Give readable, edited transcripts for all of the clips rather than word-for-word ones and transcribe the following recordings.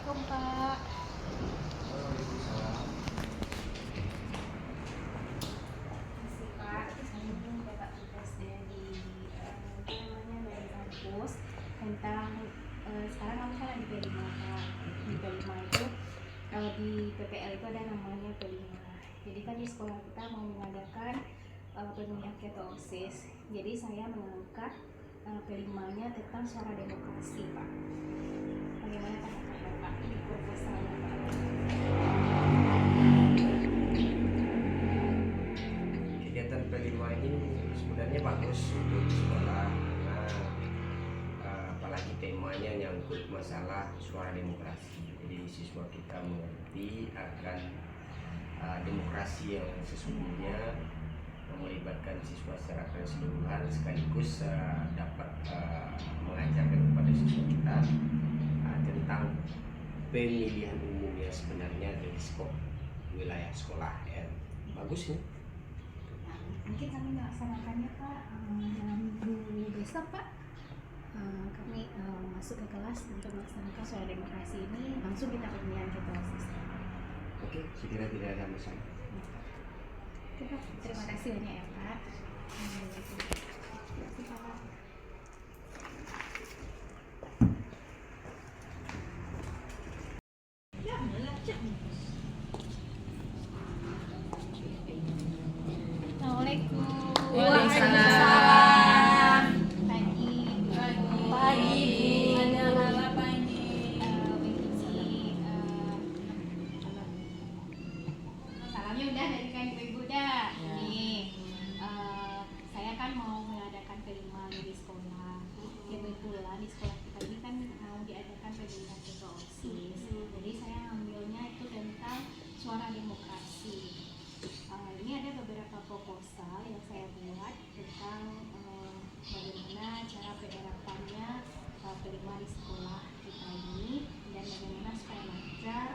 Assalamualaikum Pak. Masih Pak, saya ini dapat tugas dari dari kampus tentang sekarang kamu kan di P5 Pak. Di P5 itu di PPL itu ada namanya P5. Jadi kan di sekolah kita mau mengadakan pemilihan ketua OSIS. Jadi saya mengangkat P5-nya tentang suara demokrasi Pak. Bagaimana tanggapan Bapak di proposalnya Pak? Kegiatan P5 ini sebenarnya bagus untuk sekolah karena apalagi temanya nyangkut masalah suara demokrasi. Jadi siswa kita mengerti akan demokrasi yang sesungguhnya melibatkan siswa secara keseluruhan sekaligus dapat mengajarkan kepada siswa kita tentang pemilihan umum yang sebenarnya dari skop wilayah sekolah ya. Bagus ya. Mungkin kami melaksanakannya Pak dalam minggu besok Pak. Kami masuk ke kelas untuk melaksanakan suara demokrasi ini, langsung kita pemilihan ketua OSIS. Oke, sekiranya tidak ada masalah. Terima kasih banyak ya Pak. Terima kasih Pak. Assalamualaikum. Waalaikumsalam. Pagi. Pagi. Ada apa ini? Salamnya udah dari kan ibu-ibu dah. Ya. Nih, saya kan mau mengadakan P5 di sekolah. Kebetulan di sekolah kita ini kan mau diadakan pemilihan ketua OSIS. Jadi saya ngambilnya itu tentang suara demokrasi. Ini ada beberapa proposal yang saya buat tentang bagaimana cara penerapannya P5 di sekolah kita ini dan bagaimana supaya lancar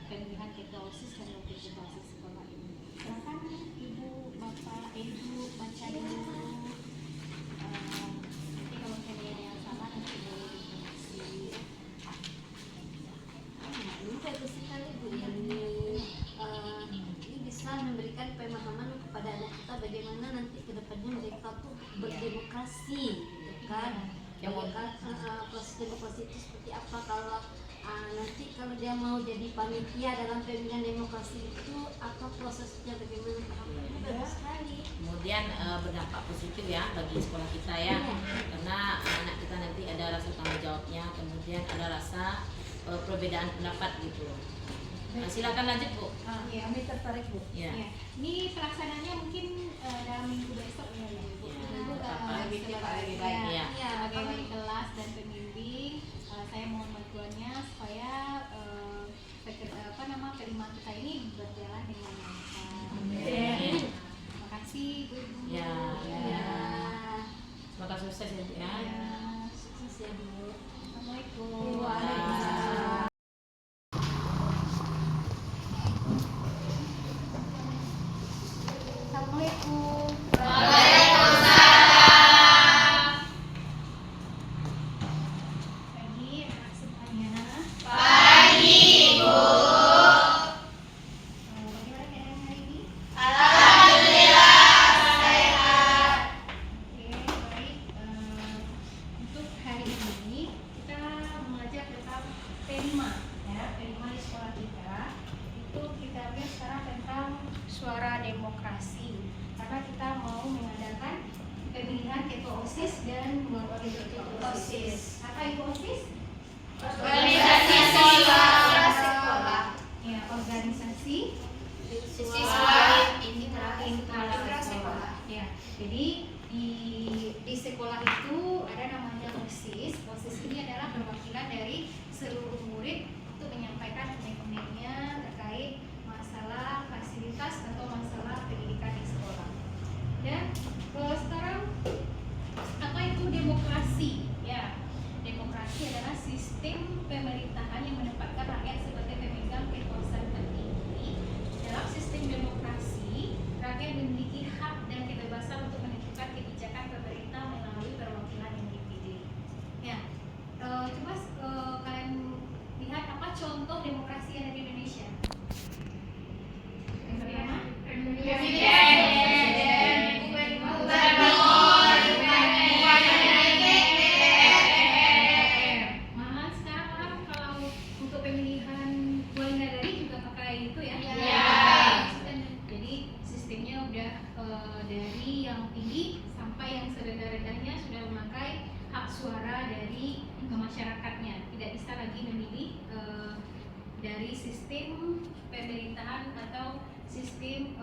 pemilihan ketua OSIS dan wakil ketua OSIS sekolah ini. Silakan Ibu, Bapak, Ibu baca dulu. Nanti kalau saya ada yang salah nanti boleh dikoreksi. Ini bagus sekali Bu. Ini bisa memberikan pemahaman kepada anak kita bagaimana nanti kedepannya mereka tuh berdemokrasi, gitu kan? Proses demokrasi itu seperti apa kalau nanti kalau dia mau jadi panitia dalam pemilihan demokrasi itu apa prosesnya bagaimana? Ini bagus sekali. Kemudian berdampak positif ya bagi sekolah kita ya, karena anak kita nanti ada rasa tanggung jawabnya, kemudian ada rasa perbedaan pendapat gitu. Silakan lanjut Bu. Ya, kami tertarik Bu. Ya. Ya. Ini pelaksananya mungkin dalam minggu besok ya Ibu. Ibu lebih baik. ya, Ya. sebagai wali kelas dan pembimbing, saya mohon bantuannya supaya P5 kita ini berjalan dengan lancar. Amin. Terima kasih Bu. Ya. Ya. Semoga sukses ya Bu ya. Ya. Sukses ya Bu. Assalamualaikum. Waalaikumsalam. Assalamualaikum. Pagi anak semuanya. Pagi Bu. Bagaimana keadaan hari ini? Alhamdulillah sehat. Oke, baik. Untuk hari ini kita mengajar tentang P5 ya, P5 di sekolah kita. Itu kita ambil sekarang tentang suara demokrasi. Karena kita mau mengadakan pemilihan ketua OSIS dan wakil ketua OSIS. Apa itu OSIS? Organisasi sekolah. Ya, organisasi Siswa intra sekolah. Ya, jadi di sekolah itu ada namanya OSIS. OSIS ini adalah perwakilan dari seluruh murid untuk menyampaikan unek-uneknya terkait masalah fasilitas atau masalah pendidikan di sekolah. Dan sekarang apa itu demokrasi? Ya, demokrasi adalah sistem pemerintahan yang menempatkan rakyat sebagai pemegang kekuasaan tertinggi. Dalam sistem demokrasi, rakyat memiliki hak dan kebebasan untuk menentukan kebijakan pemerintah melalui perwakilan yang dipilih. Ya, coba kalian masyarakatnya, tidak bisa lagi memilih dari sistem pemerintahan atau sistem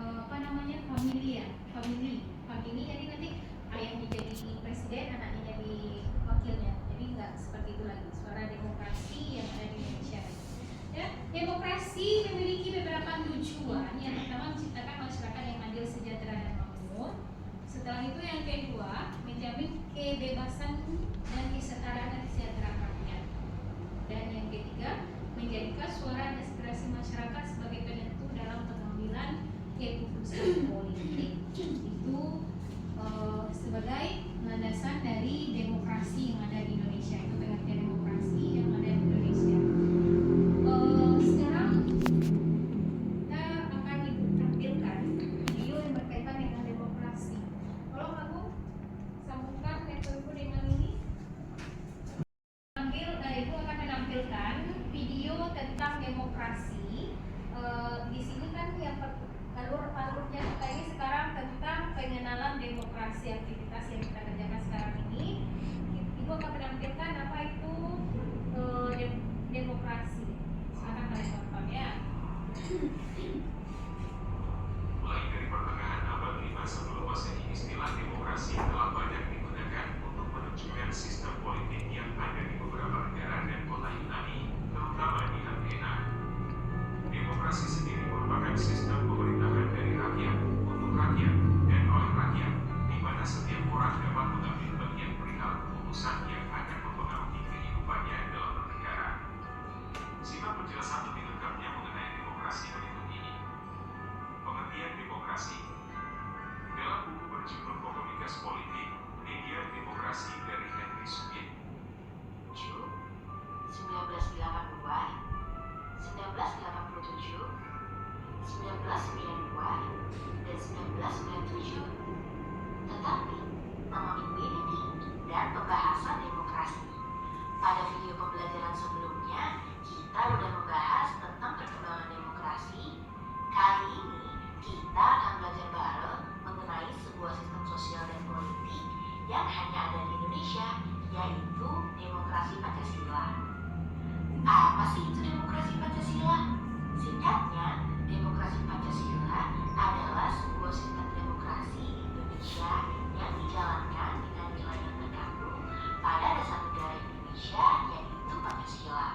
famili, jadi nanti ayahnya jadi presiden, anaknya jadi wakilnya, jadi nggak seperti itu lagi. Suara demokrasi yang ada di Indonesia. Ya, demokrasi memiliki beberapa tujuan. Yang pertama, menciptakan masyarakat yang adil, sejahtera, dan makmur. Setelah itu yang kedua, menjamin kebebasan dan kesetaraan dan kesejahteraan rakyat. Dan yang ketiga, menjadikan suara dan aspirasi masyarakat sebagai penentu dalam pengambilan keputusan politik. Itu sebagai landasan dari demokrasi yang ada di Indonesia. Itu pengertian demokrasi yang ada di Indonesia. Sekarang kita akan tampilkan video yang berkaitan dengan demokrasi. Kalau aku sambungkan metode dengan ini, Ibu akan menampilkan video tentang demokrasi. Di sini kan yang alurnya kita ini sekarang tentang pengenalan demokrasi, aktivitas yang kita kerjakan sekarang ini. Ibu akan menampilkan apa itu demokrasi. Silakan kalian tonton ya. Mulai dari pertengahan abad 5 sebelum Masehi, istilah demokrasi telah banyak digunakan untuk menunjukkan sistem politik yang ada di beberapa negara dan kota Yunani, terutama di Athena. Demokrasi sendiri merupakan sistem pemerintahan dari rakyat, untuk rakyat, dan oleh rakyat, di mana setiap orang dapat mengambil bagian perihal keputusan yang akan mempengaruhi kehidupannya dalam bernegara. Simak penjelasan lebih lengkapnya mengenai demokrasi berikut ini. Pengertian demokrasi. Dalam buku berjudul Komunikas Politik, Media Demokrasi dari Henry Subin, 1982, 1987, 1992, dan 1997. Tetapi, memiliki dan pembahasan demokrasi. Pada video pembelajaran sebelumnya, kita sudah membahas tentang perkembangan demokrasi. Kali ini, kita akan belajar bareng mengenai sebuah sistem sosial dan politik yang hanya ada di Indonesia, yaitu demokrasi Pancasila. Apa sih itu demokrasi Pancasila? Singkatnya, demokrasi Pancasila adalah sebuah sistem demokrasi Indonesia yang dijalankan dengan nilai yang terkandung pada dasar negara Indonesia, yaitu Pancasila.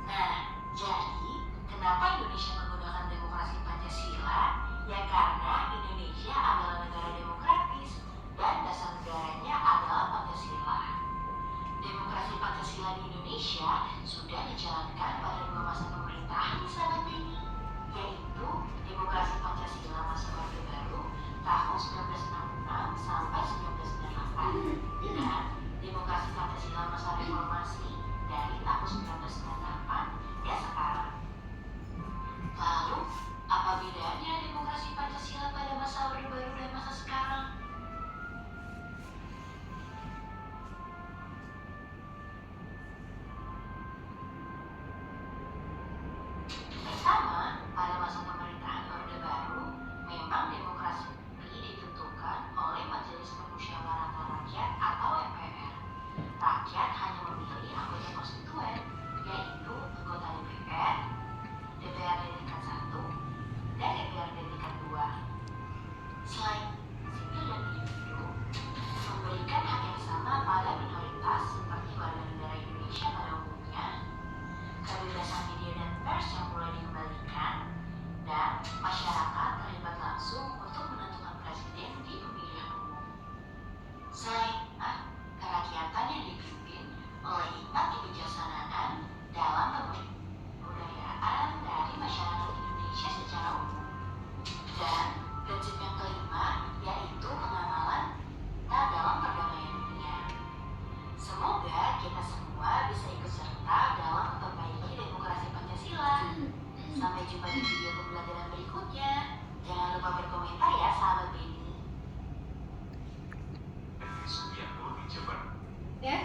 Nah, jadi kenapa Indonesia menggunakan demokrasi Pancasila? Ya karena Indonesia adalah negara demokratis dan dasar negaranya adalah Pancasila. Demokrasi Pancasila di Indonesia sudah dijalankan pada 2 masa pemerintahan di sahabat ini, yaitu demokrasi Pancasila masa Orde Baru tahun 1966 sampai 1998 dan demokrasi Pancasila masa reformasi dari tahun 1998 ya sekarang. Lalu, apa bedanya demokrasi Pancasila pada masa Orde Baru dan masa sekarang? Pertama, pada masa pemerintahan Orde Baru, memang demokrasi ditentukan oleh Majelis Permusyawaratan Rakyat atau MPR. Rakyat hanya memilih anggota konstituen, yaitu anggota DPR, DPRD tingkat 1, dan DPRD tingkat 2. Selain sipil dan individu, memberikan hak yang sama pada minoritas seperti warga negara Indonesia pada umumnya, kebebasan media dan pers yang mulai dikembalikan, dan masyarakat terlibat langsung untuk menentukan presiden di pemilihan umum. Selain kerakyatan yang dipimpin oleh hikmat kebijaksanaan dalam pembudayaan dari masyarakat Indonesia secara umum. Dan prinsip yang kelima yaitu pengamalan dalam perdamaian dunia. Semoga kita semua bisa ikut serta dalam memperbaiki demokrasi Pancasila. Sampai jumpa di video pembelajaran berikutnya. Jangan lupa berkomentar ya sahabat Beni. Henry Subianto di Jember. Ya,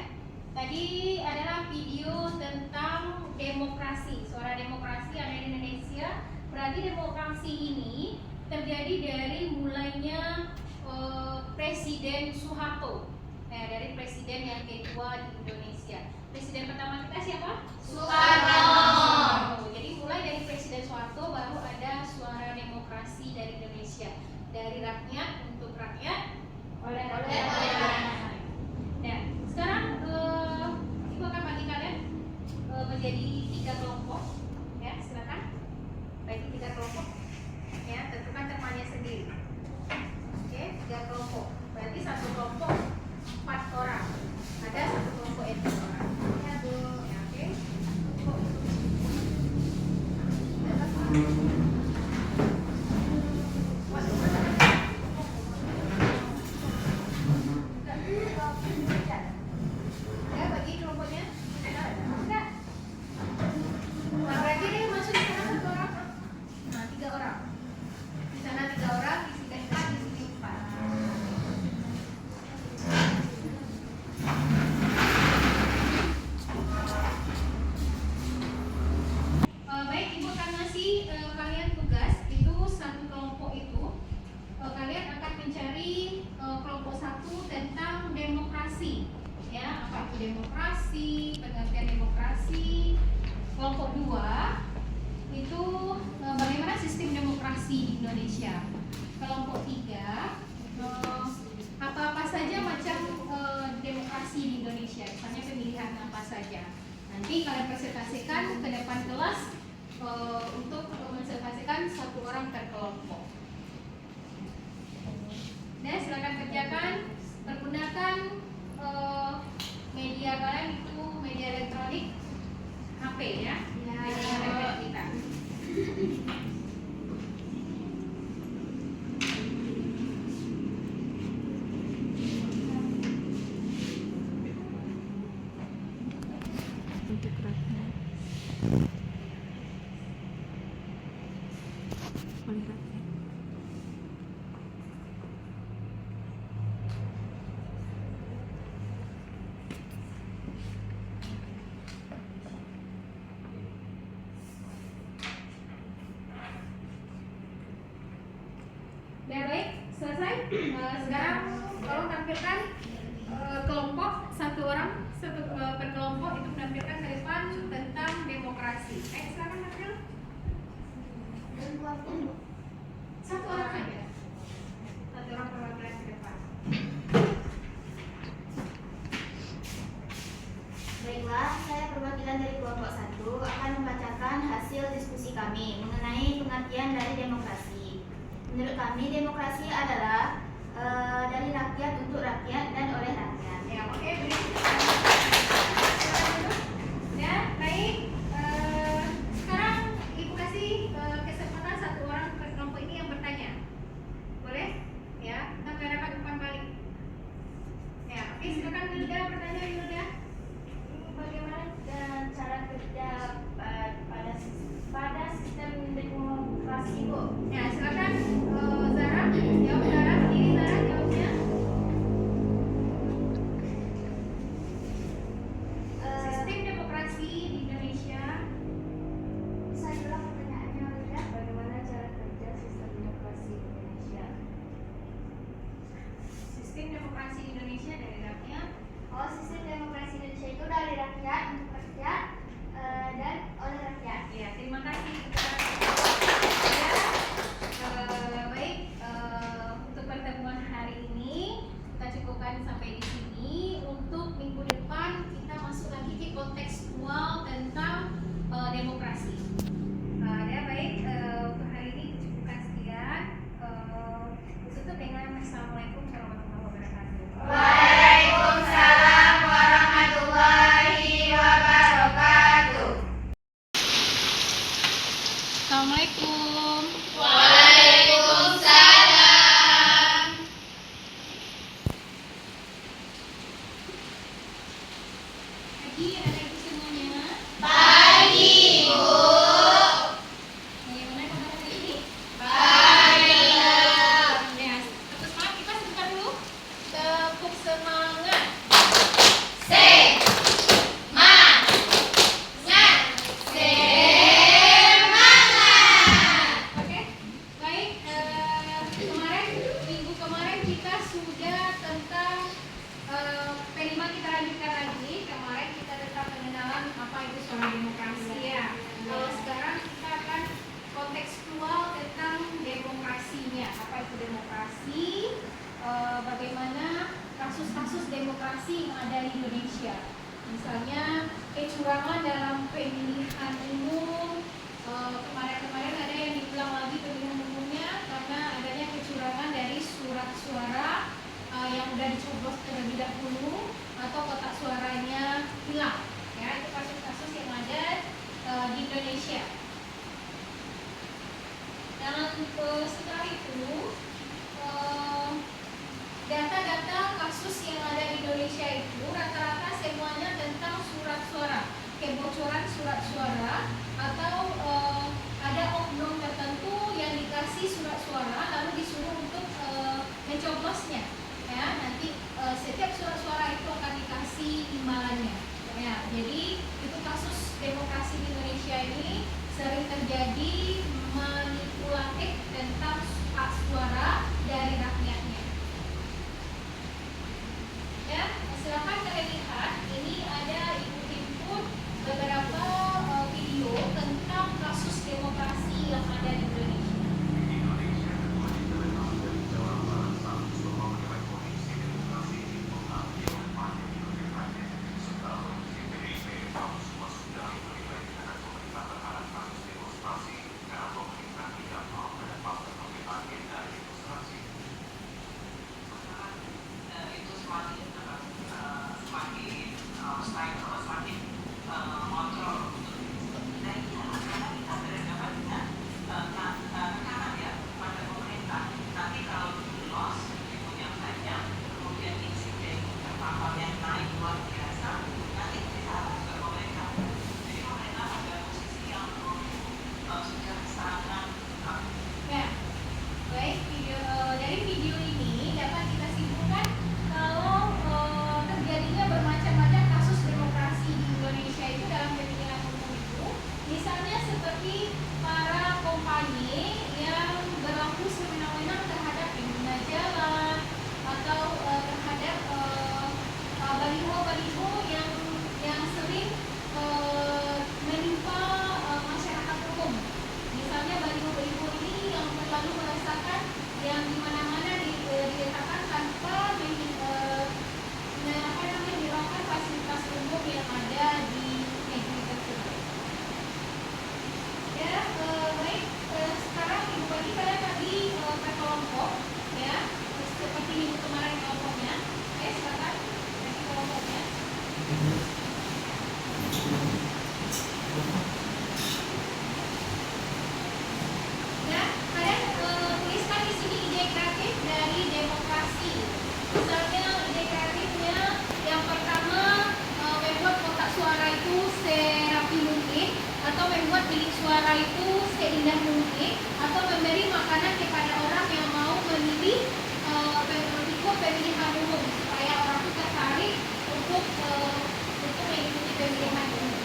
tadi adalah video tentang demokrasi, suara demokrasi yang ada di Indonesia. Berarti demokrasi ini terjadi dari mulainya Presiden Soeharto, dari presiden yang kedua di Indonesia. Presiden Indonesia. Kelompok 3, apa-apa saja macam demokrasi di Indonesia, misalnya pemilihan apa saja. Nanti kalian presentasikan ke depan kelas untuk presentasikan 1 orang per kelompok. Dan silakan kerjakan, pergunakan media kalian itu media elektronik, HP ya, media elektronik kita. Ya baik, selesai. Sekarang tolong tampilkan kelompok, 1 orang per kelompok itu menampilkan ke depan tentang demokrasi. Silakan tampil. 1 orang aja. 1 orang perwakilan ke depan. Baiklah, saya perwakilan dari kelompok 1 akan membacakan hasil diskusi kami mengenai pengertian dari demokrasi. Menurut kami, demokrasi adalah dari rakyat untuk rakyat dan oleh rakyat. Ya, oke, ya, baik. Sekarang Ibu kasih kesempatan 1 orang per kelompok ini yang bertanya. Boleh? Ya, kita mengadakan umpan balik. Ya, oke, silakan Wilda bertanya, Wilda. Bagaimana cara kerja pada sistem demokrasi, Bu? Ya, silakan Zara, jawab Zara, ini Zara jawabnya. Sistem demokrasi di Indonesia. Bisa diulang pertanyaannya, Wilda? Bagaimana cara kerja sistem demokrasi di Indonesia? Sistem demokrasi di Indonesia dari rakyat. Oh, sistem demokrasi Indonesia itu dari rakyat untuk rakyat dan oleh rakyat. Ya, terima kasih. Baik, untuk pertemuan hari ini kita cukupkan sampai di sini. Untuk minggu depan kita masuk lagi ke kontekstual tentang demokrasi. Ya baik, untuk hari ini cukupkan sekian. Tutup dengan Assalamualaikum warahmatullahi wabarakatuh. Waalaikumsalam warahmatullahi wabarakatuh. Assalamualaikum. Waalaikumsalam. Pagi, ada ibu semuanya. Pagi, Bu. Bagaimana kabar hari ini? Baik. Ya, tetap semangat. Kita sebentar dulu. Tepuk semangat. Oke, baik. Minggu kemarin kita sudah tentang P5 kita lanjutkan lagi. Kemarin kita tentang pengenalan apa itu suara demokrasi ya. Kalau sekarang kita akan kontekstual tentang demokrasinya. Apa itu demokrasi? Bagaimana kasus-kasus demokrasi yang ada di Indonesia. Misalnya kecurangan dalam pemilihan umum. Kemarin-kemarin ada yang diulang lagi pemilihan umumnya karena adanya kecurangan dari surat suara yang sudah dicoblos terlebih dahulu atau kotak suaranya hilang. Ya, itu kasus-kasus yang ada di Indonesia. Dan setelah itu data-data kasus yang ada di Indonesia itu rata-rata semuanya tentang surat suara, kebocoran surat suara atau ada oknum tertentu yang dikasih surat suara lalu disuruh untuk mencoblosnya. Ya, nanti setiap surat suara itu akan dikasih imbalannya. Ya, jadi itu kasus demokrasi di Indonesia ini sering terjadi manipulatif tentang hak suara dari rakyatnya. Ya, silakan kalian lihat. Ini ada ibu input beberapa video tentang kasus demokrasi yang ada di Indonesia. seperti para kompani yang berlaku sewenang-wenang terhadap pengguna jalan atau terhadap baliho-baliho yang sering menimpa masyarakat umum. Misalnya baliho-baliho ini yang terlalu merasakan yang dimana-mana diletakkan tanpa menyerahkan fasilitas umum yang ada di negeri tersebut. Ya, baik. Sekarang Ibu bagi kalian tadi per kelompok, ya, seperti minggu kemarin kelompoknya. Silakan bagi kelompoknya. Ya, kalian tuliskan di sini ide kreatif dari demokrasi. Misalnya ide kreatifnya yang pertama membuat kotak suara itu serapi mungkin, atau membuat bilik suara itu seindah mungkin, atau memberi makanan kepada orang yang mau memilih ikut pemilihan umum supaya orang itu tertarik untuk mengikuti pemilihan umum.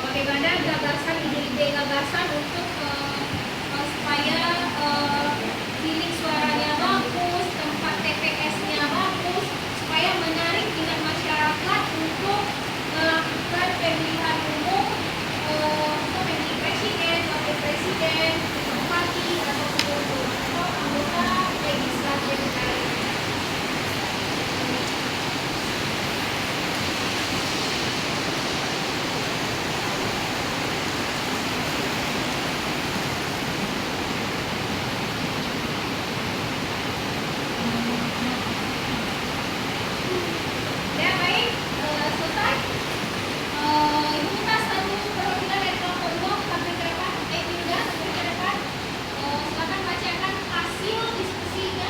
Bagaimana gagasan ide-ide gagasan untuk supaya bilik suaranya bagus, tempat TPS-nya bagus, supaya menarik minat masyarakat untuk melakukan pemilihan umum untuk memilih presiden, wakil presiden, bupati atau anggota legislatif negara. Ya baik, selesai. Ibu minta satu perwakilan dari kelompok 2 sampai ke depan. Yuda sampai ke depan. Silakan bacakan hasil diskusinya.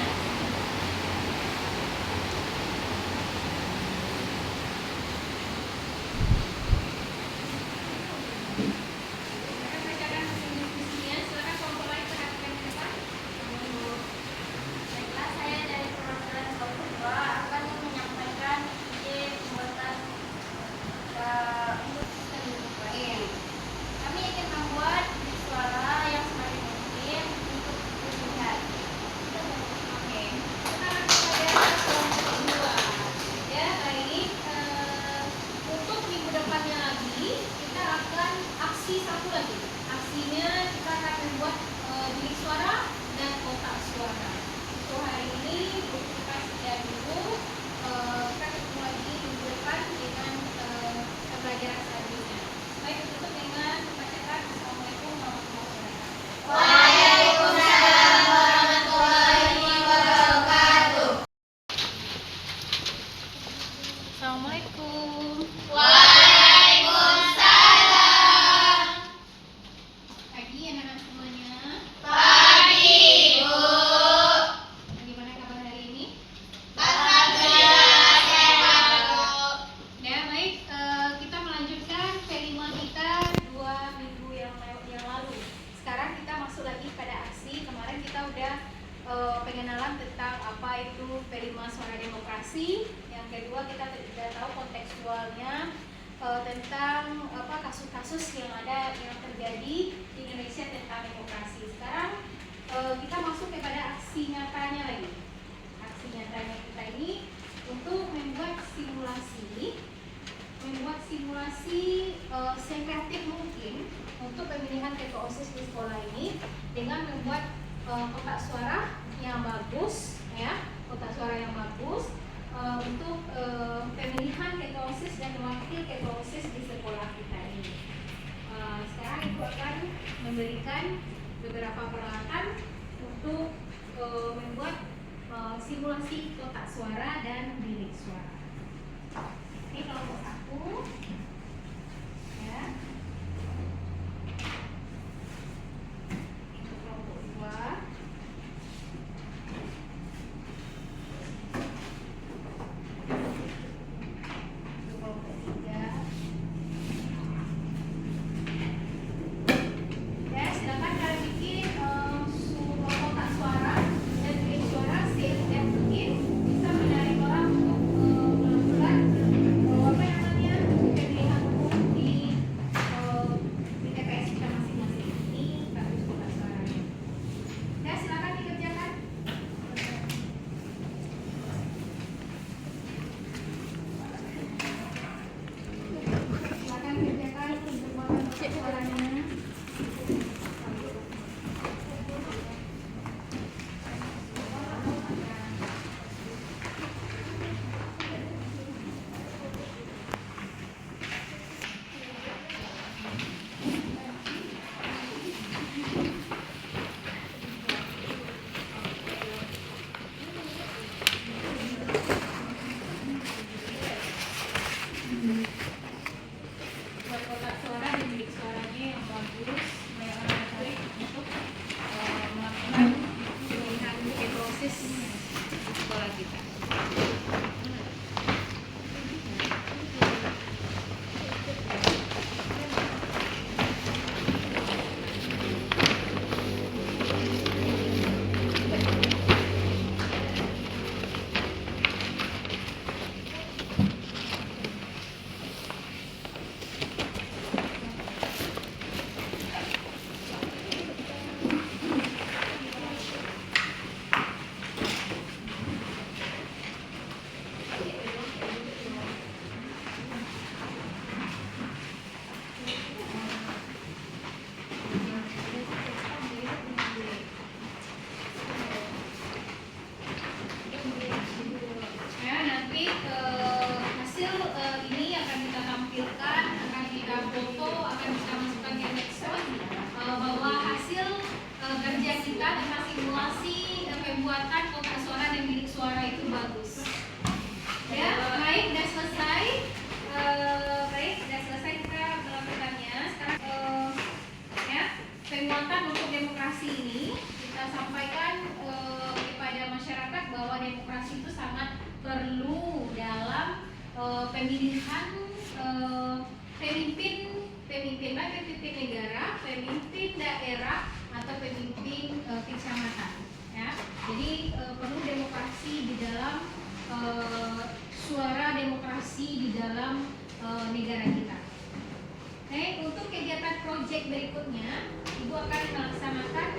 Silakan bacakan hasil diskusinya. Silakan kelompok lain perhatikan ke depan. Baiklah, saya dari perwakilan kelompok 2 akan menyampaikan ide pembuatan untuk sistem demokrasi. Kami ingin membuat bilik suara yang semakin mungkin untuk pemilihan. Oke, sekarang kepada kelompok 2. Ya baik, untuk minggu depannya lagi kita akan aksi satu lagi. Aksinya kita akan membuat bilik suara dan kotak suara. Untuk hari ini kita sekian dulu. Kita ketemu lagi minggu depan dengan pembelajaran selanjutnya. Baik, tutup dengan membacakan Assalamualaikum warahmatullahi wabarakatuh. Waalaikumsalam warahmatullahi wabarakatuh. Assalamualaikum. Waalaikumsalam. Pagi anak-anak semuanya. Pagi, Bu. Bagaimana kabar hari ini? Alhamdulillah sehat, Bu. Ya baik, kita melanjutkan P5 kita 2 minggu yang lalu. Sekarang kita masuk lagi pada aksi. Kemarin kita udah pengenalan tentang apa itu P5 suara demokrasi. Yang kedua kita sudah tahu kontekstualnya tentang kasus-kasus yang terjadi di Indonesia tentang demokrasi. Sekarang kita masuk kepada aksi nyatanya lagi. Aksi nyatanya kita ini untuk membuat simulasi sekreatif mungkin untuk pemilihan ketua OSIS di sekolah ini dengan membuat kotak suara yang bagus, ya, kotak suara yang bagus untuk pemilihan ketua OSIS dan wakil ketua OSIS di sekolah kita ini. Sekarang Ibu akan memberikan beberapa peralatan untuk membuat simulasi kotak suara dan bilik suara. Ini kelompok 1, ya. Untuk kelompok 2. Untuk kelompok 3. Ya, sedangkan kalian bikin kotak suara dan evaluasi pembuatan kotak suara dan bilik suara itu bagus. Ya, baik, sudah selesai. Kita melakukannya. Sekarang ya, penguatan untuk demokrasi ini kita sampaikan kepada masyarakat bahwa demokrasi itu sangat perlu dalam pemilihan pemimpin negara, pemimpin daerah atau pemimpin kecamatan. Ya, jadi perlu demokrasi di dalam suara demokrasi di dalam negara kita. Oke, untuk kegiatan proyek berikutnya, Ibu akan melaksanakan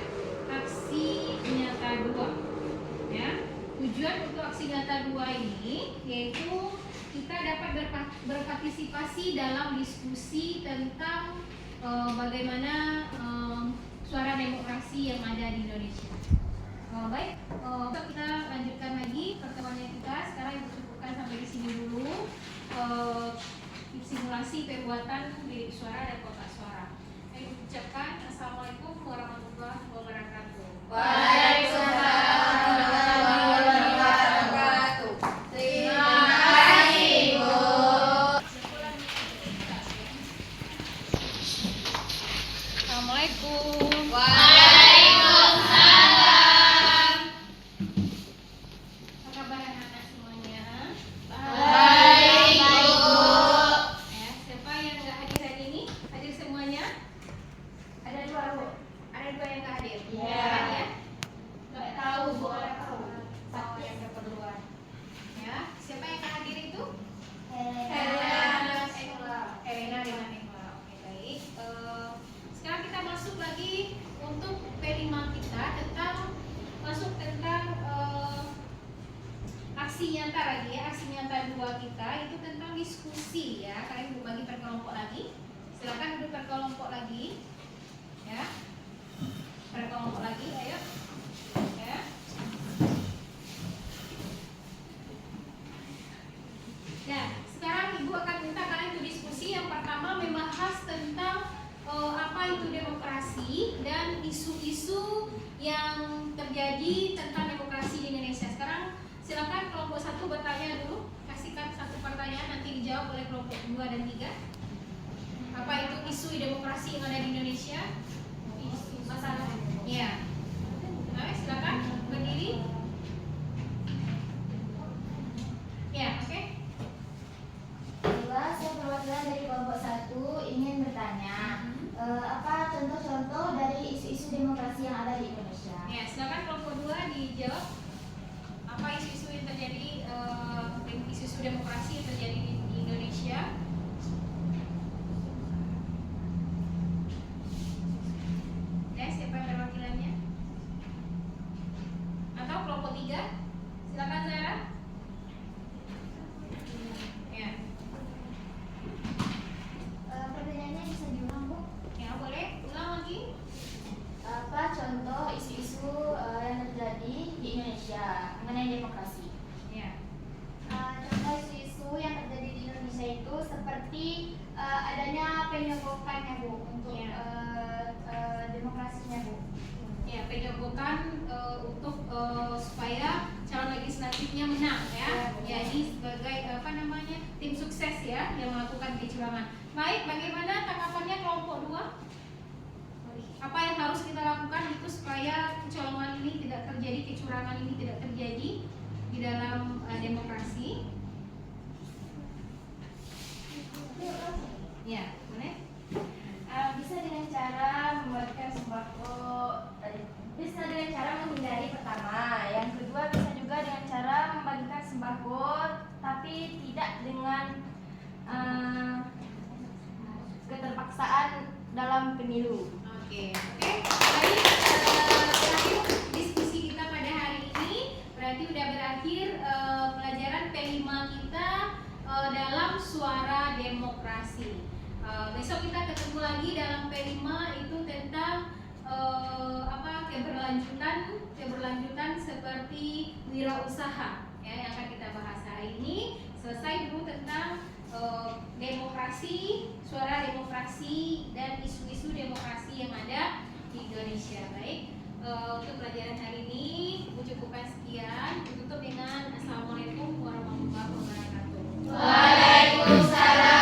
aksi nyata 2. Ya, tujuan untuk aksi nyata 2 ini yaitu kita dapat berpartisipasi dalam diskusi tentang bagaimana suara demokrasi yang ada di Indonesia. Baik, kita lanjutkan lagi pertemuannya kita. Sekarang Ibu cukupkan sampai di sini dulu. Simulasi pembuatan bilik suara dan kotak suara. Ibu ucapkan Assalamualaikum warahmatullahi wabarakatuh. Waalaikumsalam warahmatullahi wabarakatuh. Terima kasih, Bu. Assalamualaikum. Waalaikumsalam. Apa kabar anak-anak semuanya? Baik, Bu. Ya, siapa yang nggak hadir hari ini? Hadir semuanya? Ada 2, Bu. Ada 2 yang nggak hadir. Iya. Ya. Nggak tahu, Bu. Nggak tahu. Tahu yang keperluan. Ya, siapa yang nggak hadir itu? Elena dengan Engla. Oke, baik. Sekarang kita masuk lagi untuk P5 kita tentang aksi nyata lagi ya. Aksi nyata 2 kita itu tentang diskusi ya. Kalian bagi per kelompok lagi. Silakan duduk per kelompok lagi. Ya. Per kelompok lagi, ayo. Ya. Nah, sekarang Ibu akan minta kalian untuk diskusi. Yang pertama membahas tentang apa itu demokrasi dan isu-isu yang terjadi tentang demokrasi di Indonesia. Sekarang silakan kelompok 1 bertanya dulu. Kasihkan 1 pertanyaan, nanti dijawab oleh kelompok 2 dan 3. Apa itu isu demokrasi yang ada di Indonesia? Masalah. Ya. Nah, silakan berdiri. Ya, oke. Saya perwakilan dari kelompok 1 ingin bertanya, apa contoh-contoh dari isu-isu demokrasi yang ada di Indonesia? Ya, silakan kelompok 2 dijawab. Apa isu-isu yang terjadi, isu-isu demokrasi yang terjadi di Indonesia? Ya, siapa yang perwakilannya? Atau kelompok 3? Silakan Zara. Ya. Pertanyaannya bisa diulang, Bu? Ya, boleh ulang lagi. Apa contoh isu-isu yang terjadi di Indonesia mengenai demokrasi? Ya. Contoh isu-isu yang terjadi di Indonesia itu seperti adanya penyogokannya, Bu, untuk demokrasinya, Bu. Ya, penyogokan untuk supaya calon legislatifnya menang ya. Jadi sebagai tim sukses ya yang melakukan kecurangan. Baik, bagaimana tanggapannya kelompok 2? Apa yang harus kita lakukan itu supaya kecurangan ini tidak terjadi, kecurangan ini tidak terjadi di dalam demokrasi? Ya, boleh. Bisa dengan cara membagikan sembako, bisa dengan cara menghindari pertama. Yang kedua bisa juga dengan cara membagikan sembako, tapi tidak dengan keterpaksaan dalam pemilu. Oke. Baik, terakhir diskusi kita pada hari ini berarti udah berakhir pelajaran P5 kita dalam suara demokrasi. Besok kita ketemu lagi dalam P5 itu tentang keberlanjutan seperti wirausaha ya, yang akan kita bahas hari ini. Selesai dulu tentang demokrasi, suara demokrasi dan isu-isu demokrasi yang ada di Indonesia. Baik, untuk pelajaran hari ini cukupkan sekian. Tutup dengan assalamualaikum warahmatullahi wabarakatuh. Waalaikumsalam